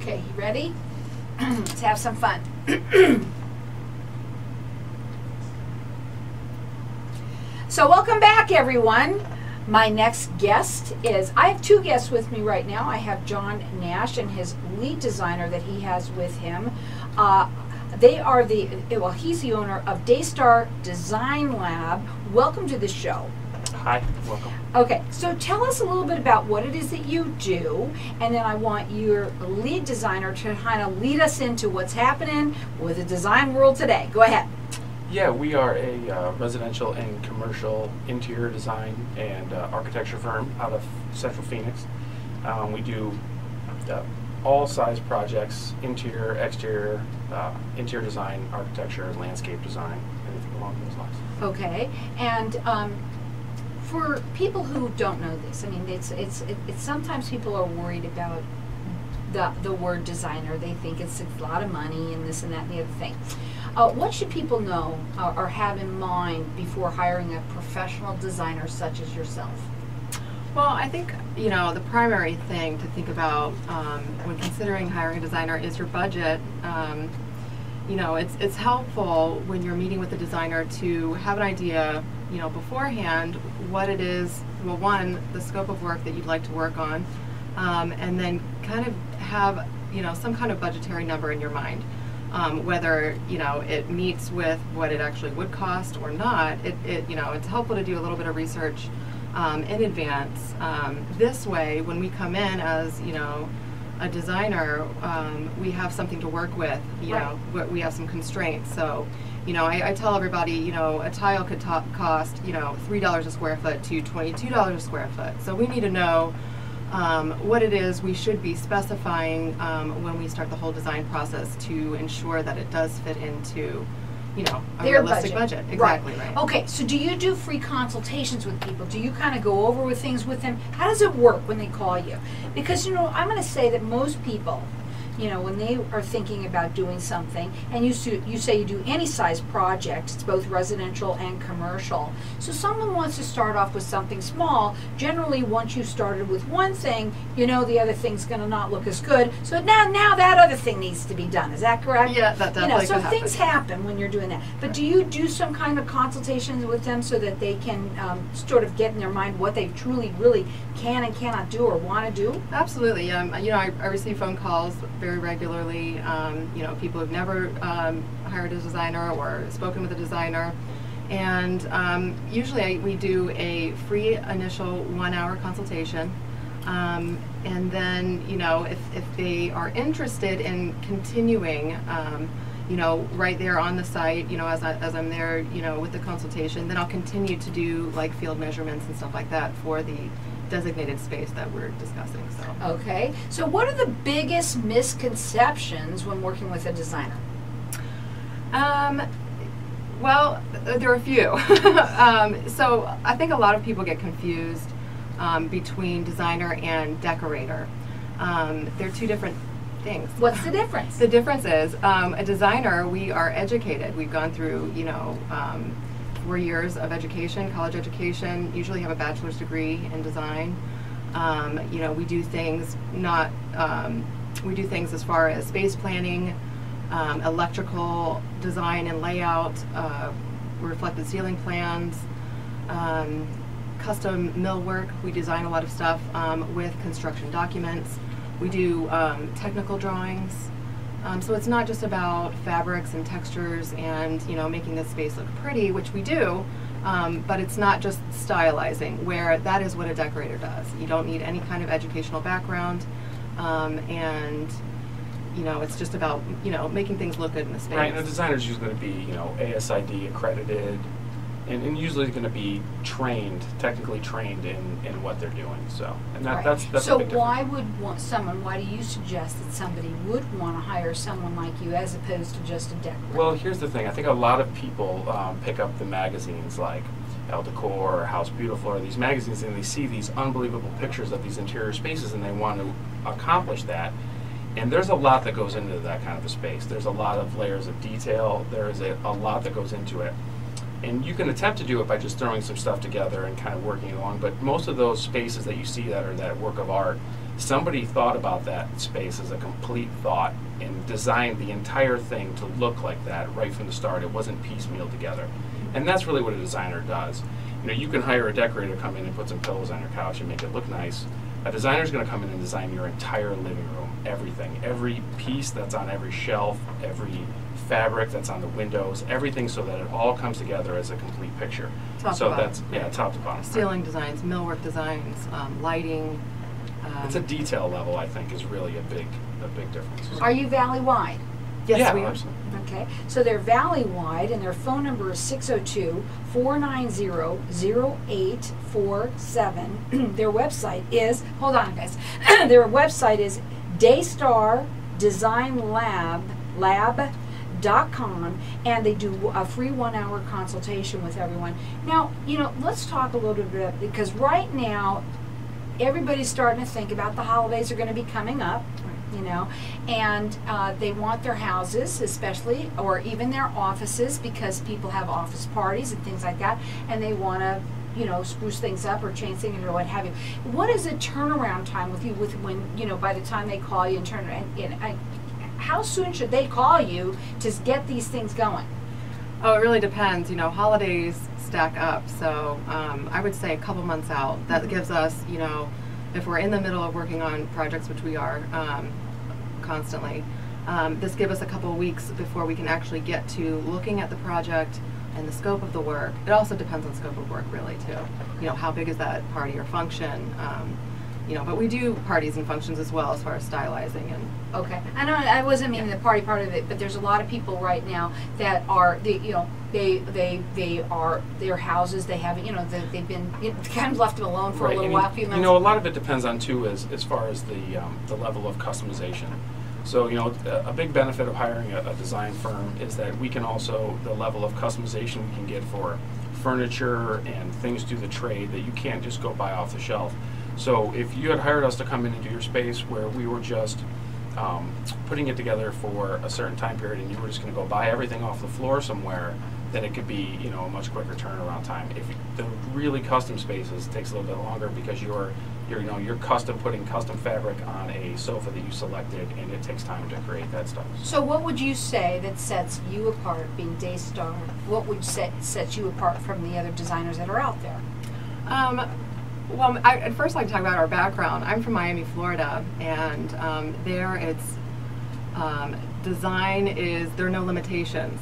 Okay, you ready? Let's have some fun. So welcome back, everyone. My next guest is, I have two guests with me right now. I have John Nash and his lead designer that he has with him. They are he's the owner of Daystar Design Lab. Welcome to the show. Hi, welcome. Okay, so tell us a little bit about what it is that you do, and then I want your lead designer to kind of lead us into what's happening with the design world today. Go ahead. Yeah, we are a residential and commercial interior design and architecture firm out of Central Phoenix. We do all size projects, interior, exterior, interior design, architecture, landscape design, anything along those lines. Okay, and for people who don't know this, I mean, it's sometimes people are worried about the word designer. They think it's a lot of money and this and that and the other thing. What should people know or have in mind before hiring a professional designer such as yourself? Well, I think, you know, the primary thing to think about when considering hiring a designer is your budget. You know, it's helpful when you're meeting with a designer to have an idea, you know, beforehand what it is, well, one, the scope of work that you'd like to work on, and then kind of have, you know, some kind of budgetary number in your mind. Whether, you know, it meets with what it actually would cost or not, you know, it's helpful to do a little bit of research in advance. This way, when we come in as, you know, a designer, we have something to work with, you know, we have some constraints. So, you know, I tell everybody, you know, a tile could cost, you know, $3 a square foot to $22 a square foot. So we need to know what it is we should be specifying when we start the whole design process to ensure that it does fit into, you know, a realistic budget. Exactly, right. Okay, so do you do free consultations with people? Do you kind of go over with things with them? How does it work when they call you? Because, you know, I'm going to say that most people, you know, when they are thinking about doing something, and you say you do any size project, it's both residential and commercial. So someone wants to start off with something small. Generally, once you've started with one thing, you know the other thing's going to not look as good. So now that other thing needs to be done. Is that correct? Yeah, that definitely so things happen when you're doing that. But do you do some kind of consultations with them so that they can sort of get in their mind what they truly, really can and cannot do or want to do? Absolutely. You know, I receive phone calls very regularly. You know, people who've never hired a designer or spoken with a designer, and usually we do a free initial 1-hour consultation, and then, you know, if they are interested in continuing, you know, right there on the site, you know, as I'm there, you know, with the consultation, then I'll continue to do like field measurements and stuff like that for the designated space that we're discussing. So okay, so what are the biggest misconceptions when working with a designer? Well, there are a few. So I think a lot of people get confused between designer and decorator. They're two different things. What's the difference? The difference is a designer, we are educated. We've gone through, you know, 4 years of education, college education, usually have a bachelor's degree in design. You know, we do things we do things as far as space planning, electrical design and layout, reflected ceiling plans, custom millwork. We design a lot of stuff with construction documents. We do technical drawings. So it's not just about fabrics and textures and, you know, making the space look pretty, which we do, but it's not just stylizing, where that is what a decorator does. You don't need any kind of educational background, and, you know, it's just about, you know, making things look good in the space. Right, and the designer's usually going to be, you know, ASID accredited, and usually going to be trained, technically trained in what they're doing. So, and that's so a big why do you suggest that somebody would want to hire someone like you as opposed to just a decorator? Well, here's the thing. I think a lot of people pick up the magazines like Elle Decor or House Beautiful or these magazines, and they see these unbelievable pictures of these interior spaces, and they want to accomplish that. And there's a lot that goes into that kind of a space. There's a lot of layers of detail. There is a lot that goes into it. And you can attempt to do it by just throwing some stuff together and kind of working along, but most of those spaces that you see that are that work of art somebody thought about that space as a complete thought and designed the entire thing to look like that right from the start. It wasn't piecemeal together. And that's really what a designer does. You know, you can hire a decorator to come in and put some pillows on your couch and make it look nice. A designer is going to come in and design your entire living room, everything. Every piece that's on every shelf, every fabric that's on the windows, everything, so that it all comes together as a complete picture. Top So to bottom. that's, yeah, top to bottom. Ceiling designs, millwork designs, lighting. It's a detail level, I think, is really a big difference. Are you valley-wide? Yes, yeah, we are. absolutely. Okay, so they're valley-wide, and their phone number is 602-490-0847. Their website is, hold on guys, their website is Daystar Design Lab.com, and they do a free 1-hour consultation with everyone. Now, you know, let's talk a little bit, because right now, everybody's starting to think about the holidays are going to be coming up, you know, and they want their houses, especially, or even their offices, because people have office parties and things like that, and they want to, you know, spruce things up or change things or what have you. What is the turnaround time with you, with when, you know, by the time they call you and turn and how soon should they call you to get these things going? Oh, it really depends. You know, holidays stack up, so I would say a couple months out. That gives us, you know, if we're in the middle of working on projects, which we are constantly, this gives us a couple of weeks before we can actually get to looking at the project and the scope of the work. It also depends on scope of work, really, too. You know, how big is that party or function? You know, but we do parties and functions as well, as far as stylizing and. Okay, I wasn't meaning the party part of it, but there's a lot of people right now that are, you know, they are their houses. They haven't, you know, they've been, you know, kind of left them alone for a little while, few months. You know, a lot of it depends on too, as far as the level of customization. So, you know, a big benefit of hiring a design firm is that we can also, the level of customization we can get for furniture and things through the trade that you can't just go buy off the shelf. So if you had hired us to come in and do your space where we were just putting it together for a certain time period and you were just going to go buy everything off the floor somewhere, then it could be, you know, a much quicker turnaround time. If the really custom spaces takes a little bit longer because you're custom putting custom fabric on a sofa that you selected, and it takes time to create that stuff. So what would you say that sets you apart, being Daystar? What would set you apart from the other designers that are out there? Well, I'd first like to talk about our background. I'm from Miami, Florida, and there it's design there are no limitations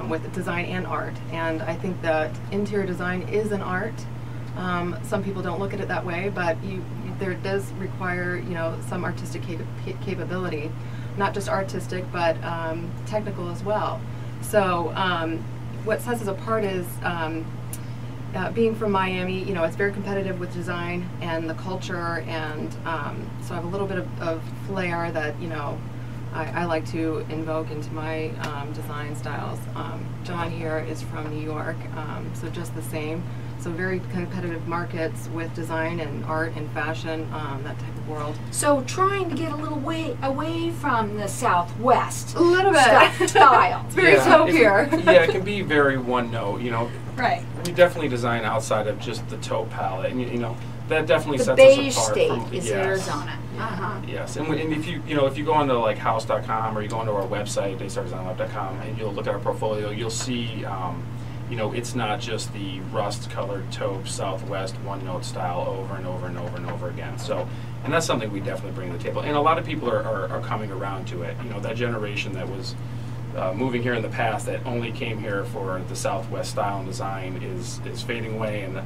with design and art. And I think that interior design is an art. Some people don't look at it that way, but there does require, you know, some artistic capability, not just artistic, but technical as well. So what sets us apart is being from Miami, you know, it's very competitive with design and the culture, and so I have a little bit of flair that, you know, I like to invoke into my design styles. John here is from New York, so just the same. So very competitive markets with design and art and fashion, that type of world. So trying to get a little way away from the Southwest. A little bit. Style. It's very taupe here. Yeah, it can be very one note, you know. Right. We definitely design outside of just the taupe palette, and you know, that definitely The sets beige us apart state from, is yes. Arizona. Uh-huh. Yes, and if you go onto like house.com or you go onto our website, daystardesignlab.com, and you'll look at our portfolio, you'll see, you know, it's not just the rust-colored taupe Southwest one-note style over and over and over and over again. So, and that's something we definitely bring to the table. And a lot of people are coming around to it. You know, that generation that was moving here in the past that only came here for the Southwest style and design is fading away, and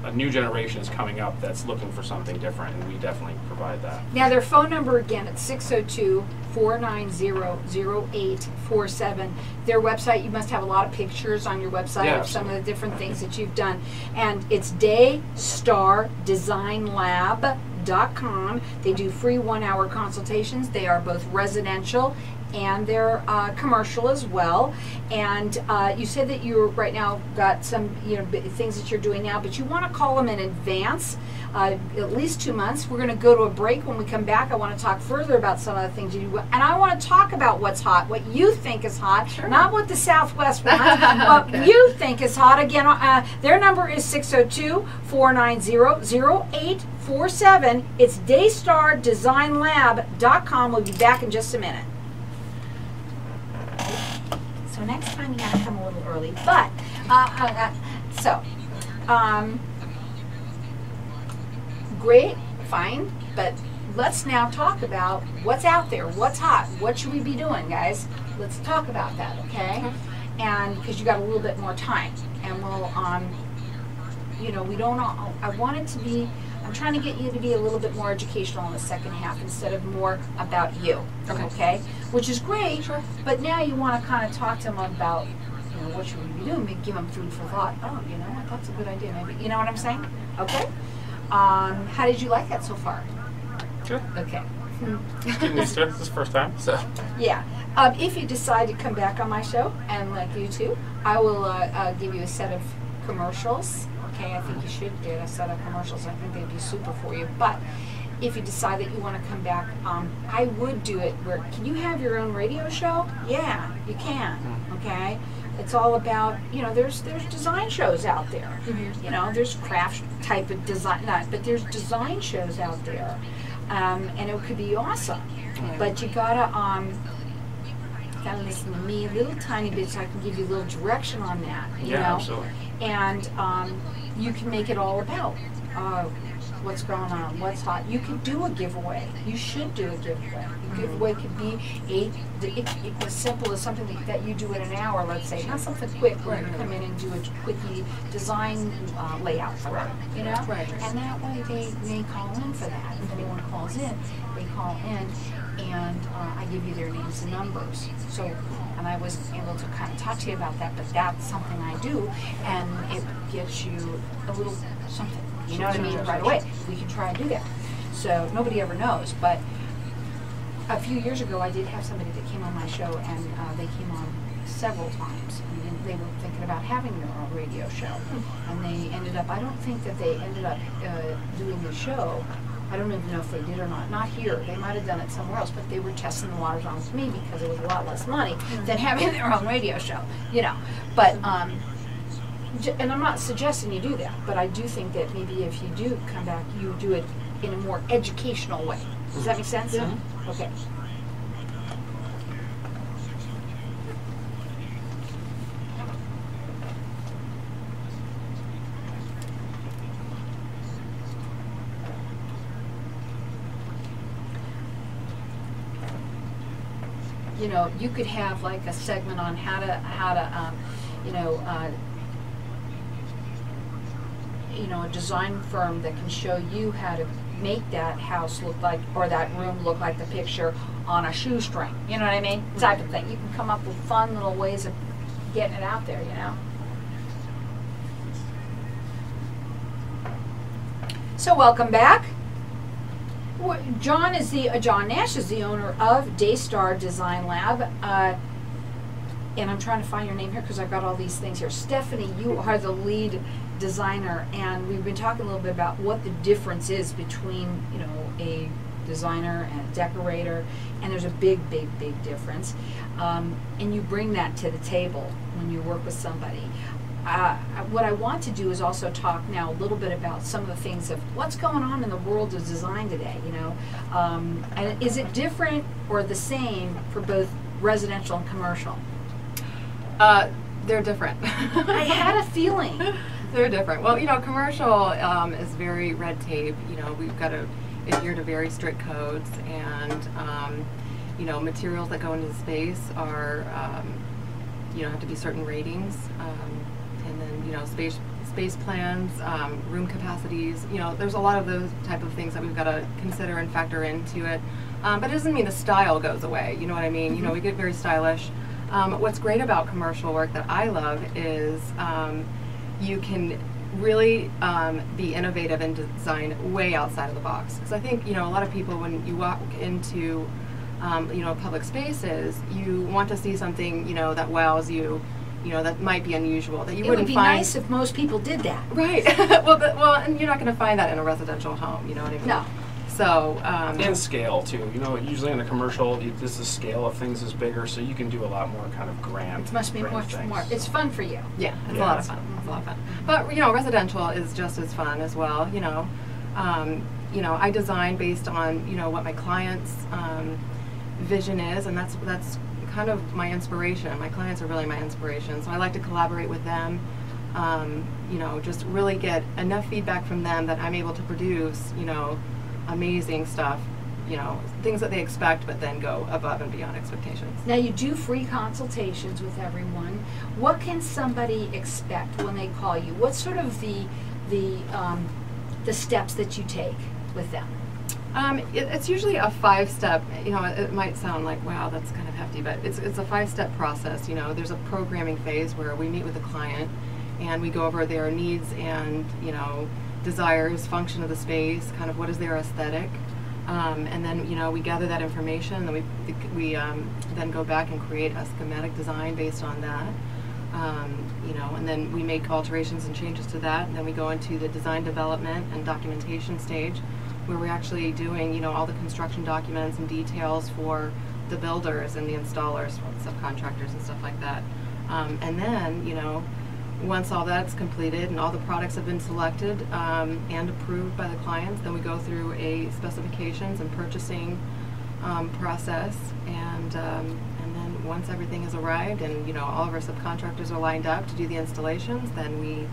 a new generation is coming up that's looking for something different, and we definitely provide that. Now their phone number again, it's 602-490-0847. Their website, you must have a lot of pictures on your website, yeah, of some of the different things that you've done. And it's daystardesignlab.com. They do free 1-hour consultations. They are both residential and they're commercial as well. And you said that you're right now got some, you know, things that you're doing now, but you want to call them in advance, at least 2 months. We're going to go to a break. When we come back, I want to talk further about some of the things you do, and I want to talk about what's hot, what you think is hot, sure. Not what the Southwest wants, what okay. you think is hot. Again, their number is 602-490-0847. 847. It's daystardesignlab.com. We'll be back in just a minute. So next time you gotta come a little early, but great, fine, but let's now talk about what's out there, what's hot, what should we be doing, guys? Let's talk about that, okay? And because you got a little bit more time, and we'll, you know, we don't. I want it to be. I'm trying to get you to be a little bit more educational in the second half instead of more about you, okay? Which is great, but now you want to kind of talk to them about, you know, what should we be doing? Maybe give them food for thought. Oh, you know what? That's a good idea. Maybe, you know what I'm saying? Okay. How did you like that so far? Good. Okay. Just getting used to it. This is the first time, so. Yeah. If you decide to come back on my show, and like you too, I will give you a set of commercials. Okay, I think you should get a set of commercials. I think they'd be super for you. But if you decide that you want to come back, I would do it where, can you have your own radio show? Yeah, you can, okay? It's all about, you know, there's design shows out there. You know, there's craft type of design, but there's design shows out there. And it could be awesome. But you gotta listen to me a little tiny bit so I can give you a little direction on that, you know? Absolutely. And you can make it all about what's going on, what's hot. You can do a giveaway. You should do a giveaway. A giveaway could be as simple as something that you do in an hour, let's say. Not something quick where you come in and do a quickie design layout for it, you know? And that way they call in for that. If anyone calls in, they call in, and I give you their names and numbers. So, and I was able to kind of talk to you about that, but that's something I do, and it gets you a little something. You know what I mean? Right away. We can try and do that. So nobody ever knows, but a few years ago I did have somebody that came on my show, and they came on several times. And they were thinking about having their own radio show, and they ended up, I don't think that they ended up doing the show. I don't even know if they did or not. Not here. They might have done it somewhere else, but they were testing the waters on with me because it was a lot less money than having their own radio show, you know. But, and I'm not suggesting you do that, but I do think that maybe if you do come back, you do it in a more educational way. Does that make sense? Yeah. Okay. You know, you could have like a segment on how to a design firm that can show you how to make that house look like, or that room look like the picture on a shoestring. You know what I mean? Type of thing. You can come up with fun little ways of getting it out there, you know? So welcome back. John Nash is the owner of Daystar Design Lab, and I'm trying to find your name here because I've got all these things here. Stephanie, you are the lead designer, and we've been talking a little bit about what the difference is between, you know, a designer and a decorator, and there's a big difference, and you bring that to the table when you work with somebody. What I want to do is also talk now a little bit about some of the things of what's going on in the world of design today, you know. And is it different or the same for both residential and commercial? They're different. I had a feeling. They're different. Well, you know, commercial is very red tape. You know, we've got to adhere to very strict codes, and you know, materials that go into the space are, you know, have to be certain ratings. And then, you know, space plans, room capacities, you know, there's a lot of those type of things that we've got to consider and factor into it. But it doesn't mean the style goes away, you know what I mean? You know, we get very stylish. What's great about commercial work that I love is you can really be innovative and design way outside of the box. Because I think, you know, a lot of people, when you walk into, you know, public spaces, you want to see something, you know, that wows you, you know, that might be unusual, that you wouldn't find. It would be nice if most people did that. Right. well, and you're not going to find that in a residential home, you know what I mean? No. So, and scale too. You know, usually in a commercial, the scale of things is bigger, so you can do a lot more kind of grand. It must be much more. It's fun for you. Yeah, it's a lot of fun. It's a lot of fun. But you know, residential is just as fun as well. You know, you know, I design based on, you know, what my client's vision is, and that's kind of my inspiration. My clients are really my inspiration, so I like to collaborate with them. You know, just really get enough feedback from them that I'm able to produce, you know, amazing stuff, you know, things that they expect, but then go above and beyond expectations. Now you do free consultations with everyone. What can somebody expect when they call you? What's sort of the steps that you take with them? It's usually a 5-step, you know, it might sound like, wow, that's kind of hefty, but it's a 5-step process. You know, there's a programming phase where we meet with the client and we go over their needs and, you know, desires, function of the space, kind of what is their aesthetic. And then, you know, we gather that information, and we then go back and create a schematic design based on that. You know, and then we make alterations and changes to that, and then we go into the design development and documentation stage, where we're actually doing, you know, all the construction documents and details for the builders and the installers, subcontractors and stuff like that. And then, you know, once all that's completed and all the products have been selected and approved by the clients, then we go through a specifications and purchasing process, and then once everything has arrived and, you know, all of our subcontractors are lined up to do the installations, then we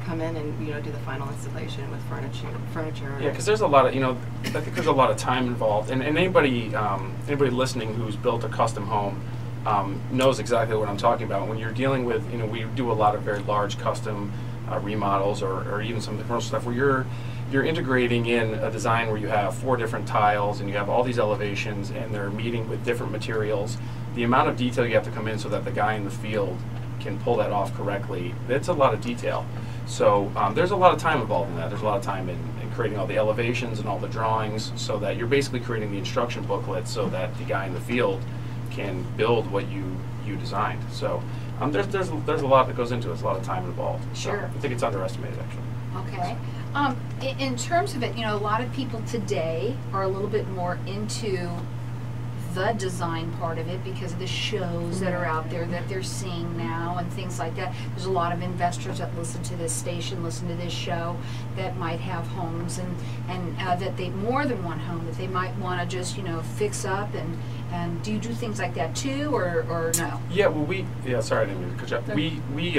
come in and, you know, do the final installation with furniture. Yeah, because there's a lot of, you know, I think there's a lot of time involved, and anybody listening who's built a custom home knows exactly what I'm talking about. When you're dealing with, you know, we do a lot of very large custom remodels, or even some of the commercial stuff where you're integrating in a design where you have 4 different tiles and you have all these elevations and they're meeting with different materials. The amount of detail you have to come in so that the guy in the field can pull that off correctly, that's a lot of detail. So there's a lot of time involved in that. There's a lot of time in creating all the elevations and all the drawings, so that you're basically creating the instruction booklet so that the guy in the field can build what you designed. So there's a lot that goes into it. There's a lot of time involved. Sure. So I think it's underestimated, actually. Okay. In terms of it, you know, a lot of people today are a little bit more into the design part of it because of the shows that are out there that they're seeing now and things like that. There's a lot of investors that listen to this station, listen to this show, that might have homes and that they more than one home that they might want to just, you know, fix up and do you do things like that too, or no? Yeah, well, sorry, I didn't mean to cut you off. We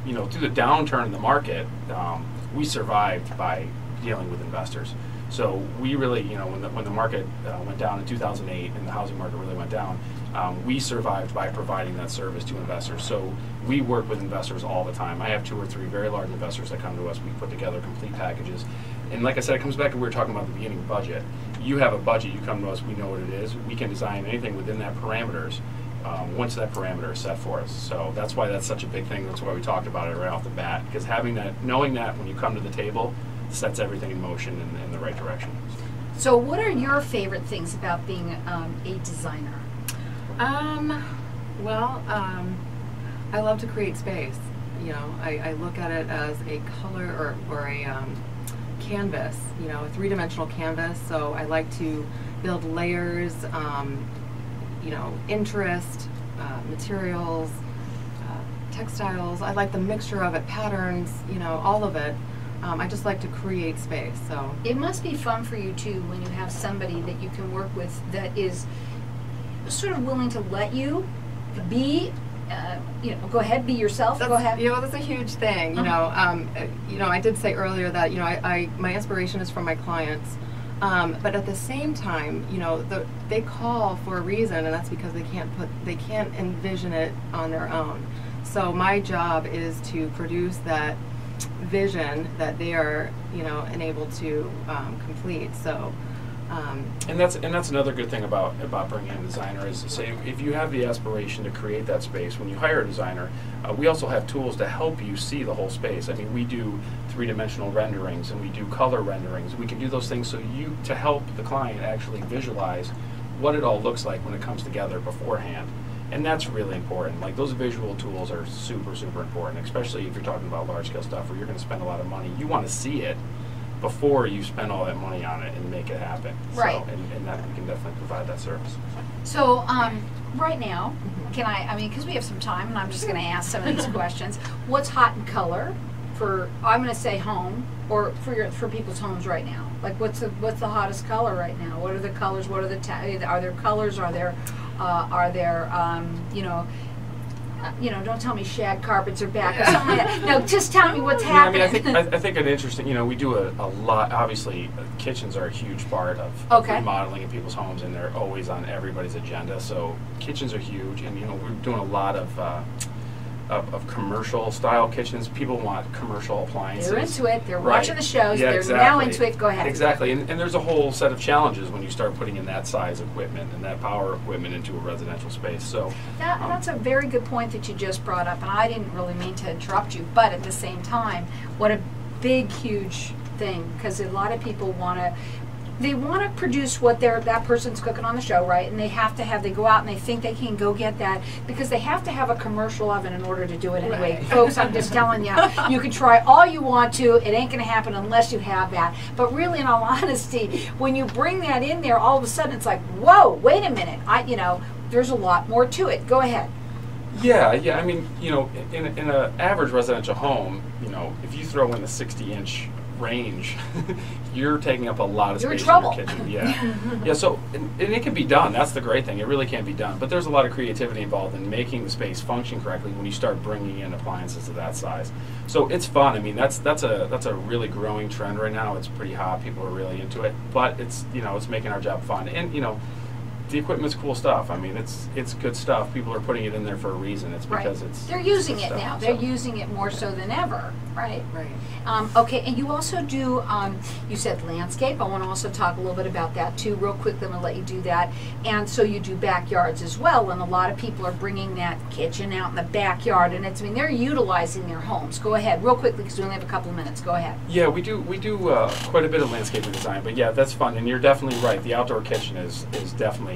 you know, through the downturn in the market, we survived by dealing with investors. So we really, you know, when the market went down in 2008 and the housing market really went down, we survived by providing that service to investors. So we work with investors all the time. I have 2 or 3 very large investors that come to us. We put together complete packages. And like I said, it comes back to what we were talking about at the beginning, budget. You have a budget, you come to us, we know what it is. We can design anything within that parameters once that parameter is set for us. So that's why that's such a big thing. That's why we talked about it right off the bat. Because having that, knowing that when you come to the table, sets everything in motion in the right direction. So what are your favorite things about being a designer? Well, I love to create space. You know, I look at it as a color or a canvas, you know, a 3-dimensional canvas. So I like to build layers, you know, interest, materials, textiles. I like the mixture of it, patterns, you know, all of it. I just like to create space. So it must be fun for you too when you have somebody that you can work with that is sort of willing to let you be, you know, go ahead, be yourself. Go ahead. You know, that's a huge thing. You know, I did say earlier that, you know, my inspiration is from my clients, but at the same time, you know, they call for a reason, and that's because they can't envision it on their own. So my job is to produce that vision that they are, you know, enabled to complete. So and that's another good thing about bringing in a designer is to say, if you have the aspiration to create that space, when you hire a designer, we also have tools to help you see the whole space. I mean, we do 3-dimensional renderings and we do color renderings. We can do those things to help the client actually visualize what it all looks like when it comes together beforehand. And that's really important. Like, those visual tools are super, super important, especially if you're talking about large-scale stuff where you're going to spend a lot of money. You want to see it before you spend all that money on it and make it happen. Right. So, and that we can definitely provide that service. So right now, can I mean, because we have some time and I'm just going to ask some of these questions. What's hot in color? for I'm going to say home, or for people's homes right now? Like what's the hottest color right now? What are the colors? What are are there colors? Are there don't tell me shag carpets are back or something like that. No, just tell me what's happening. I mean, I think an interesting, we do a lot, obviously, kitchens are a huge part of remodeling in people's homes, and they're always on everybody's agenda, so kitchens are huge, and, we're doing a lot of commercial style kitchens. People want commercial appliances. They're into it. They're watching the shows. They're now into it. Go ahead. Exactly. And there's a whole set of challenges when you start putting in that size equipment and that power equipment into a residential space. So that's a very good point that you just brought up, and I didn't really mean to interrupt you, but at the same time, what a big, huge thing, because a lot of people want to produce what that person's cooking on the show, right? And they go out and they think they can go get that because they have to have a commercial oven in order to do it anyway. Right. Folks, I'm just telling you, you can try all you want to, it ain't going to happen unless you have that. But really, in all honesty, when you bring that in there, all of a sudden it's like, whoa, wait a minute, there's a lot more to it. Go ahead. Yeah. I mean, in an average residential home, if you throw in a 60-inch range, you're taking up a lot of space in your kitchen. Yeah. So and it can be done. That's the great thing. It really can be done. But there's a lot of creativity involved in making the space function correctly when you start bringing in appliances of that size. So it's fun. I mean, that's a really growing trend right now. It's pretty hot. People are really into it. But it's it's making our job fun. And the equipment's cool stuff. I mean, it's good stuff. People are putting it in there for a reason. It's because they're using it now. They're using it more so than ever, right? Right. Okay, and you also do. You said landscape. I want to also talk a little bit about that too, real quickly. I'm going to let you do that. And so you do backyards as well. And a lot of people are bringing that kitchen out in the backyard, and they're utilizing their homes. Go ahead, real quickly, because we only have a couple of minutes. Go ahead. Yeah, we do quite a bit of landscaping design, but yeah, that's fun. And you're definitely right. The outdoor kitchen is definitely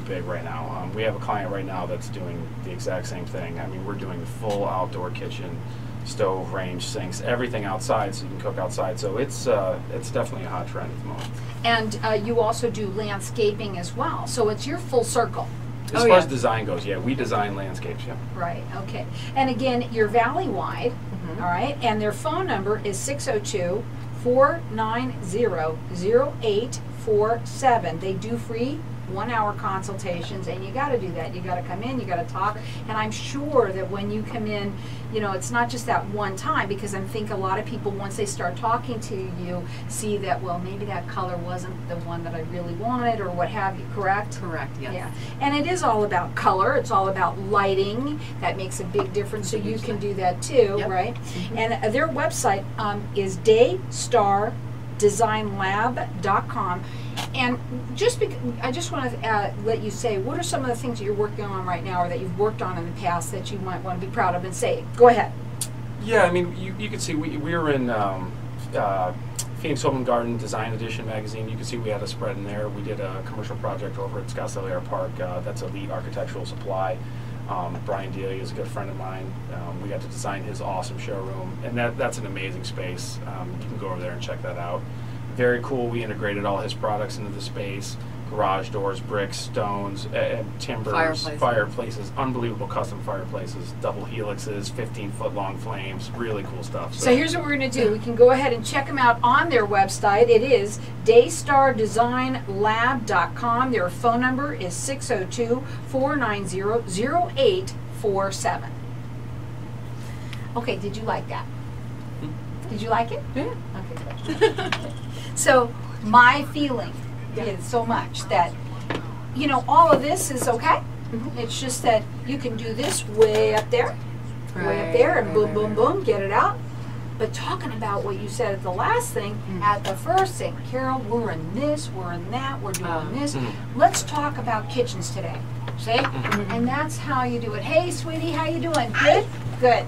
big right now. We have a client right now that's doing the exact same thing. I mean, we're doing full outdoor kitchen, stove, range, sinks, everything outside, so you can cook outside. So it's definitely a hot trend at the moment. And you also do landscaping as well. So it's your full circle. As far as design goes, yeah, we design landscapes. Yeah. Right. Okay. And again, you're valley-wide. All right. And their phone number is 602-490-0847. They do free 1-hour consultations, and you got to do that. You got to come in, you got to talk, and I'm sure that when you come in, it's not just that one time, because I think a lot of people, once they start talking to you, see that, well, maybe that color wasn't the one that I really wanted, or what have you. Correct? Correct. Yes. Yeah. And it is all about color. It's all about lighting. That makes a big difference. So you can do that too, yep. Right? Mm-hmm. And their website is daystarDesignLab.com. And I just want to let you say, what are some of the things that you're working on right now, or that you've worked on in the past, that you might want to be proud of and say? Go ahead. Yeah, I mean, you can see we were in Phoenix Home and Garden Design Edition magazine. You can see we had a spread in there. We did a commercial project over at Scottsdale Air Park. That's Elite Architectural Supply. Brian Delia is a good friend of mine. We got to design his awesome showroom, and that's an amazing space. You can go over there and check that out. Very cool. We integrated all his products into the space: garage doors, bricks, stones, timbers, fireplaces, unbelievable custom fireplaces, double helixes, 15-foot long flames, really cool stuff. So here's what we're going to do. We can go ahead and check them out on their website. It is DaystarDesignLab.com. Their phone number is 602-490-0847. Okay, did you like that? Did you like it? Yeah. Okay. So my feeling is so much that, all of this is okay. Mm-hmm. It's just that you can do this way up there, and boom, boom, boom, get it out. But talking about what you said at the last thing, at the first thing, Carol, we're in this, we're in that, we're doing this. Let's talk about kitchens today. See? And that's how you do it. Hey, sweetie, how you doing? Good? Good.